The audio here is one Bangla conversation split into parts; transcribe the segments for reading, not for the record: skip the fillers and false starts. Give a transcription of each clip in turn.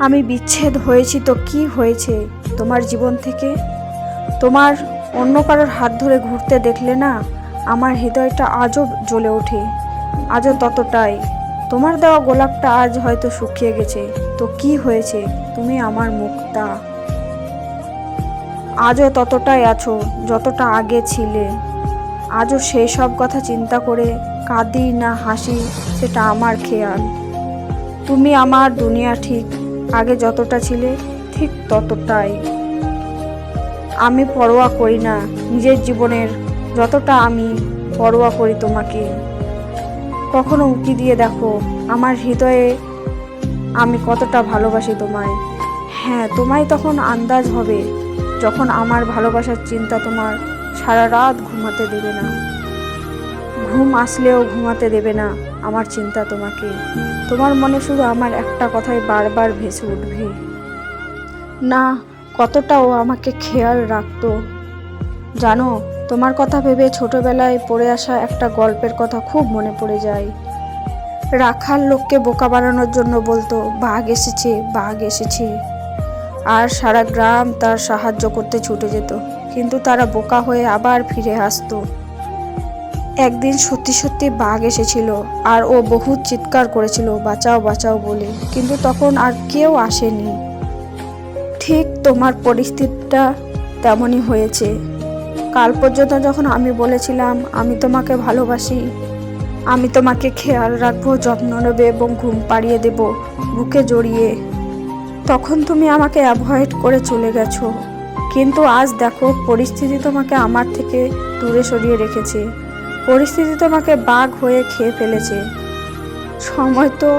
আমি বিচ্ছেদ হয়েছি তো কি হয়েছে তোমার জীবন থেকে? তোমার অন্য কারোর হাত ধরে ঘুরতে দেখলে না আমার হৃদয়টা আজও জ্বলে ওঠে, আজও ততটাই। তোমার দেওয়া গোলাপটা আজ হয়তো শুকিয়ে গেছে, তো কি হয়েছে, তুমি আমার মুক্তা। আজও ততটাই আছো যতটা আগে ছিলে। আজও সেই সব কথা চিন্তা করে কাঁদি না হাসি সেটা আমার খেয়াল। তুমি আমার দুনিয়া, ঠিক আগে যতটা ছিলে ঠিক ততটাই। আমি পরোয়া করি না নিজের জীবনের যতটা আমি পরোয়া করি তোমাকে। কখনো উঁকি দিয়ে দেখো আমার হৃদয়ে আমি কতটা ভালোবাসি তোমায়। হ্যাঁ, তোমায় তখন আন্দাজ হবে যখন আমার ভালোবাসার চিন্তা তোমার সারা রাত ঘুমাতে দেবে না। ঘুম আসলেও ঘুমাতে দেবে না আমার চিন্তা তোমাকে। তোমার মনে শুধু আমার একটা কথাই বারবার ভেসে উঠবে, না কতটাও আমাকে খেয়াল রাখতো। জানো, তোমার কথা ভেবে ছোটবেলায় পড়ে আসা একটা গল্পের কথা খুব মনে পড়ে যায়। রাখাল লোককে বোকা বানানোর জন্য বলতো বাঘ এসেছে, বাঘ এসেছে, আর সারা গ্রাম তার সাহায্য করতে ছুটে যেত, কিন্তু তারা বোকা হয়ে আবার ফিরে আসতো। একদিন সত্যি সত্যি বাঘ এসেছিল আর ও বহুত চিৎকার করেছিল বাঁচাও বাঁচাও বলে, কিন্তু তখন আর কেউ আসেনি। ঠিক তোমার পরিস্থিতিটা তেমনই হয়েছে। কাল পর্যন্ত যখন আমি বলেছিলাম আমি তোমাকে ভালোবাসি, আমি তোমাকে খেয়াল রাখবো, যত্ন নেবে এবং ঘুম পাড়িয়ে দেব বুকে জড়িয়ে, তখন তুমি আমাকে অ্যাভয়েড করে চলে গেছো। কিন্তু আজ দেখো পরিস্থিতি তোমাকে আমার থেকে দূরে সরিয়ে রেখেছে। পরিস্থিতি তোমাকে বাঘ হয়ে খেয়ে ফেলেছে। সময় তো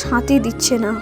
শান্তি দিচ্ছে না।